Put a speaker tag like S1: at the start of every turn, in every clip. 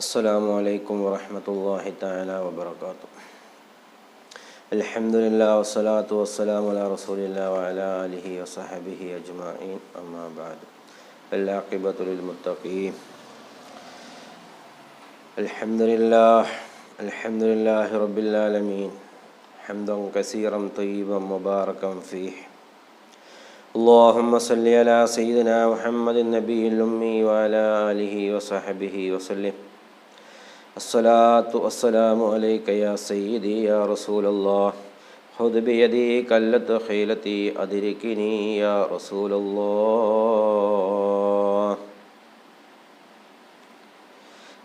S1: അസ്സലാമു അലൈക്കും വറഹ്മത്തുള്ളാഹി തആല വബറകാതുഹു. അൽഹംദുലില്ലാഹി വസ്സലാത്തു വസ്സലാമു അലാ റസൂലില്ലാഹി വഅലാ ആലിഹി വസഹ്ബിഹി അജ്മഈൻ. അമ്മാ ബഅദ്. വൽ-ആഖിബത്തു ലിൽ-മുത്തഖീൻ. അൽഹംദുലില്ലാഹി റബ്ബിൽ ആലമീൻ. ഹംദൻ കസീറൻ തയ്യിബൻ മുബാറകൻ ഫീഹി. اللهم صل على سيدنا محمد النبي الأمي وعلى آله وصحبه وسلم. الصلاة والسلام عليك يا سيدي يا رسول الله. خذ بيدي كلت خيلتي أدركني يا رسول الله.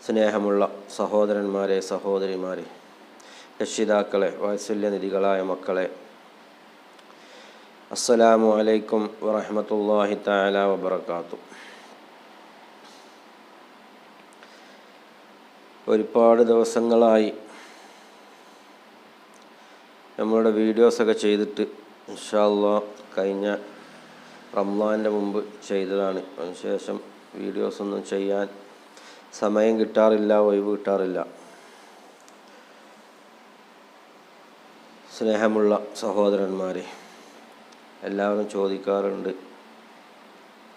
S1: സ്നേഹമുള്ള സഹോദരന്മാരെ, സഹോദരിമാരെ, രക്ഷിതാക്കളെ, വാത്സല്യനിധികളായ മക്കളെ, അസ്സലാമു അലൈക്കും വറഹ്മത്തുള്ളാഹി തആല വബറകാതുഹു. ഒരുപാട് ദിവസങ്ങളായി നമ്മളുടെ വീഡിയോസൊക്കെ ചെയ്തിട്ട്, ഇൻഷാ അല്ലാഹ് കഴിഞ്ഞ റമളാൻ്റെ മുമ്പ് ചെയ്തതാണ്. അതിനുശേഷം വീഡിയോസൊന്നും ചെയ്യാൻ സമയം കിട്ടാറില്ല, ഒഴിവ് കിട്ടാറില്ല. സ്നേഹമുള്ള സഹോദരന്മാരെ, എല്ലാവരും ചോദിക്കാറുണ്ട്,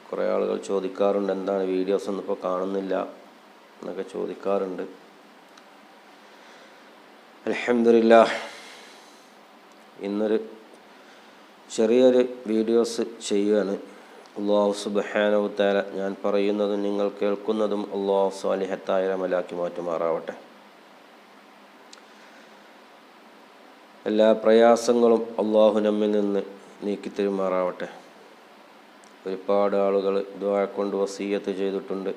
S1: കുറേ ആളുകൾ ചോദിക്കാറുണ്ട്, എന്താണ് വീഡിയോസൊന്നും ഇപ്പോൾ കാണുന്നില്ല എന്നൊക്കെ ചോദിക്കാറുണ്ട്. അൽഹംദുലില്ലാഹ്, ഇന്നൊരു ചെറിയൊരു വീഡിയോസ് ചെയ്യുകയാണ്. അല്ലാഹു സുബ്ഹാനഹു വ തആല ഞാൻ പറയുന്നതും നിങ്ങൾ കേൾക്കുന്നതും അല്ലാഹു സ്വാലിഹത്തായ അമലാക്കി മാറ്റുമാറാവട്ടെ. എല്ലാ പ്രയാസങ്ങളും അല്ലാഹു നമ്മിൽ നിന്ന് നീക്കിത്തരുമാറാവട്ടെ. ഒരുപാട് ആളുകൾ ദുആ കൊണ്ട് വസിയ്യത്ത് ചെയ്തിട്ടുണ്ട്.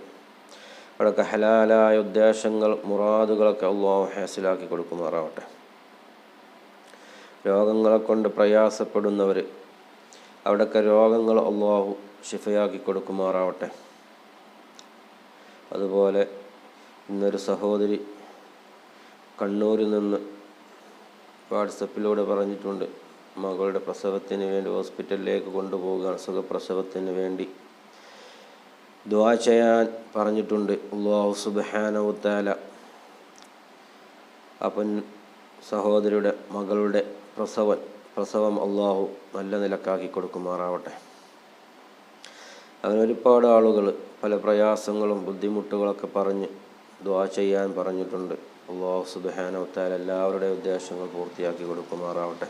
S1: അവിടെയൊക്കെ ഹലാലായ ഉദ്ദേശങ്ങൾ, മുറാദുകളൊക്കെ അല്ലാഹു ഹാസിലാക്കി കൊടുക്കുമാറാവട്ടെ. രോഗങ്ങളെ കൊണ്ട് പ്രയാസപ്പെടുന്നവർ, അവിടെയൊക്കെ രോഗങ്ങൾ അല്ലാഹു ശിഫയാക്കി കൊടുക്കുമാറാവട്ടെ. അതുപോലെ ഇന്നൊരു സഹോദരി കണ്ണൂരിൽ നിന്ന് വാട്സപ്പിലൂടെ പറഞ്ഞിട്ടുണ്ട്, മകളുടെ പ്രസവത്തിന് വേണ്ടി ഹോസ്പിറ്റലിലേക്ക് കൊണ്ടുപോവുകയാണ്, സുഖപ്രസവത്തിന് വേണ്ടി ദുആ ചെയ്യാൻ പറഞ്ഞിട്ടുണ്ട്. അല്ലാഹു സുബ്ഹാനഹു വ തആല അപ്പം സഹോദരിയുടെ മകളുടെ പ്രസവം അല്ലാഹു നല്ല നിലക്കാക്കി കൊടുക്കുമാറാവട്ടെ. അങ്ങനെ ഒരുപാട് ആളുകൾ പല പ്രയാസങ്ങളും ബുദ്ധിമുട്ടുകളൊക്കെ പറഞ്ഞ് ദുആ ചെയ്യാൻ പറഞ്ഞിട്ടുണ്ട്. അല്ലാഹു സുബ്ഹാനഹു വ തആല എല്ലാവരുടെയും ഉദ്ദേശങ്ങൾ പൂർത്തിയാക്കി കൊടുക്കുമാറാവട്ടെ.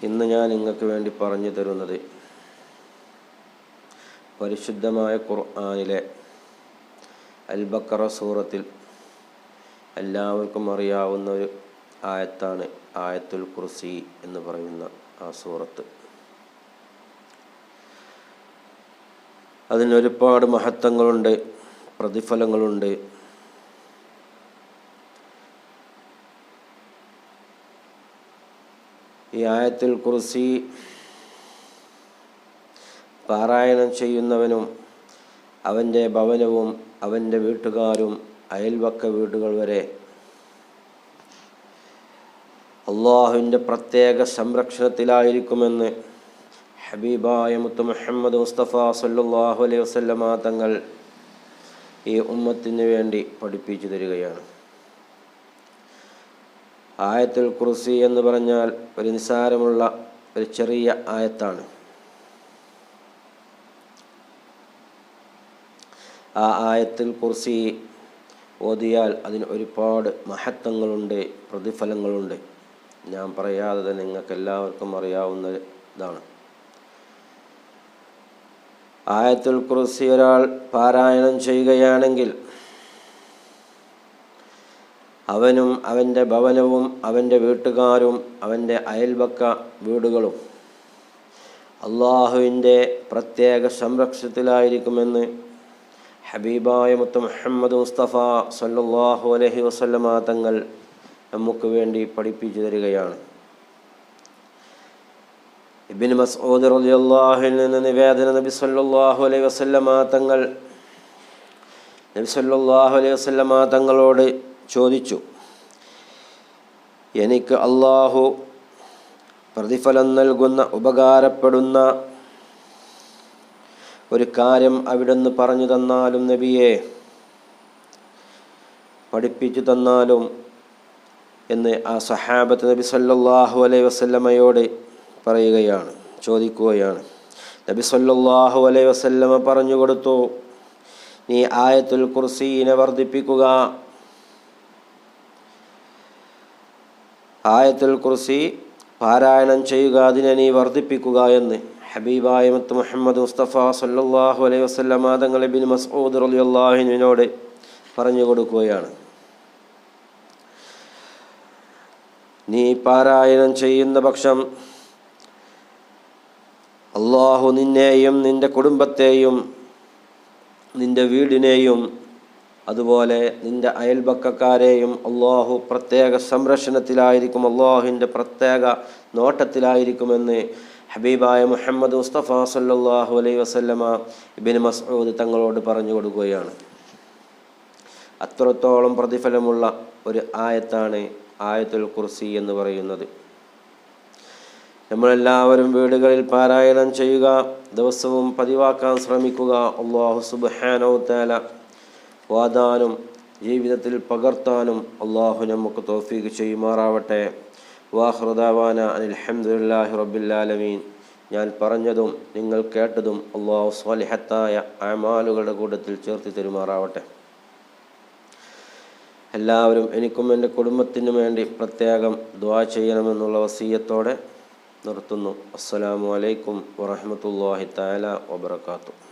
S1: ഇന്ന് ഞാൻ നിങ്ങൾക്ക് വേണ്ടി പറഞ്ഞു തരുന്നത് പരിശുദ്ധമായ ഖുർആനിലെ അൽ-ബഖറ സൂറത്തിൽ എല്ലാവർക്കും അറിയാവുന്ന ഒരു ആയത്താണ് ആയത്തുൽ കുർസി എന്ന് പറയുന്ന ആ സൂറത്ത്. അതിനൊരുപാട് മഹത്വങ്ങളുണ്ട്, പ്രതിഫലങ്ങളുണ്ട്. ഈ ആയത്തുൽ കുർസി പാരായണം ചെയ്യുന്നവനും അവൻ്റെ ഭവനവും അവൻ്റെ വീട്ടുകാരും അയൽവക്ക വീടുകൾ വരെ അള്ളാഹുവിൻ്റെ പ്രത്യേക സംരക്ഷണത്തിലായിരിക്കുമെന്ന് ഹബീബായ മുത്ത് മുഹമ്മദ് മുസ്തഫ സല്ലല്ലാഹു അലൈഹി വസല്ലമ തങ്ങൾ ഈ ഉമ്മത്തിന് വേണ്ടി പഠിപ്പിച്ചു തരികയാണ്. ആയത്തുൽ കുർസി എന്ന് പറഞ്ഞാൽ ഒരു നിസ്സാരമുള്ള ഒരു ചെറിയ ആയത്താണ്. ആ ആയത്തുൽ കുർസി ഓതിയാൽ അതിന് ഒരുപാട് മഹത്വങ്ങളുണ്ട്, പ്രതിഫലങ്ങളുണ്ട്. ഞാൻ പറയാതെ തന്നെ നിങ്ങൾക്ക് എല്ലാവർക്കും അറിയാവുന്ന ഇതാണ്. ആയത്തുൽ കുർസി ഒരാൾ പാരായണം ചെയ്യുകയാണെങ്കിൽ അവനും അവൻ്റെ ഭവനവും അവൻ്റെ വീട്ടുകാരും അവൻ്റെ അയൽവക്ക വീടുകളും അള്ളാഹുവിൻ്റെ പ്രത്യേക സംരക്ഷണത്തിലായിരിക്കുമെന്ന് ഹബീബായ മുത്ത് മുഹമ്മദ് മുസ്തഫ സല്ലല്ലാഹു അലൈഹി വസല്ലമ തങ്ങൾ നമുക്ക് വേണ്ടി പഠിപ്പിച്ചു തരികയാണ്. ഇബ്നു മസ്ഊദ് റളിയല്ലാഹു അൻഹു നിന്ന് നിവേദനം, നബി സല്ലല്ലാഹു അലൈഹി വസല്ലമ തങ്ങളോട് ചോദിച്ചു, എനിക്ക് അള്ളാഹു പ്രതിഫലം നൽകുന്ന ഉപകാരപ്പെടുന്ന ഒരു കാര്യം അവിടുന്ന് പറഞ്ഞു തന്നാലും നബിയെ. പഠിപ്പിച്ചു തന്നാലും എന്ന് ആ സഹാബത്ത് നബി സല്ലല്ലാഹു അലൈഹി വസല്ലമയോട് പറയുകയാണ്, ചോദിക്കുകയാണ്. നബി സല്ലല്ലാഹു അലൈഹി വസല്ലമ പറഞ്ഞു കൊടുത്തു, നീ ആയത്തുൽ കുർസീനെ വർദ്ധിപ്പിക്കുക, ആയത്തുൽ കുർസി പാരായണം ചെയ്യുക, അതിനെ നീ വർദ്ധിപ്പിക്കുക എന്ന് ഹബീബായ മുത്ത് മുഹമ്മദ് മുസ്തഫ സല്ലല്ലാഹു അലൈഹി വസല്ലമ തങ്ങൾ ഇബ്നു മസ്ഊദ് റളിയല്ലാഹു അൻഹുവിനോട് പറഞ്ഞു കൊടുക്കുകയാണ്. നീ പാരായണം ചെയ്യുന്ന പക്ഷം അല്ലാഹു നിന്നെയും നിൻ്റെ കുടുംബത്തെയും നിൻ്റെ വീടിനെയും അതുപോലെ നിൻ്റെ അയൽപക്കക്കാരെയും അല്ലാഹു പ്രത്യേക സംരക്ഷണത്തിലായിരിക്കും, അല്ലാഹുവിൻ്റെ പ്രത്യേക നോട്ടത്തിലായിരിക്കുമെന്ന് ഹബീബായ മുഹമ്മദ് മുസ്തഫ സല്ലല്ലാഹു അലൈഹി വസല്ലമ ഇബ്നു മസ്ഊദ് തങ്ങളോട് പറഞ്ഞു കൊടുക്കുകയാണ്. അത്രത്തോളം പ്രതിഫലമുള്ള ഒരു ആയത്താണ് ആയത്തുൽ കുർസി എന്ന് പറയുന്നത്. നമ്മളെല്ലാവരും വീടുകളിൽ പാരായണം ചെയ്യുക, ദിവസവും പതിവാക്കാൻ ശ്രമിക്കുക. അല്ലാഹു സുബ്ഹാനഹു തആല വാദാനും ജീവിതത്തിൽ പകർത്താനും അല്ലാഹു നമുക്ക് തൗഫീഖ് ചെയ്യുമാറാവട്ടെ. വാഖിറു ദഅവാന അൽഹംദുലില്ലാഹി റബ്ബിൽ ആലമീൻ. ഞാൻ പറഞ്ഞതും നിങ്ങൾ കേട്ടതും അല്ലാഹു സ്വാലിഹത്തായ അമാലുകളുടെ കൂട്ടത്തിൽ ചേർത്ത് തരുമാറാവട്ടെ. എല്ലാവരും എനിക്കും എൻ്റെ കുടുംബത്തിനും വേണ്ടി പ്രത്യേകം ദുആ ചെയ്യണമെന്നുള്ള വസിയ്യത്തോടെ നിർത്തുന്നു. അസ്സലാമു അലൈക്കും വറഹ്മത്തുള്ളാഹി തആല വബറകാതുഹു.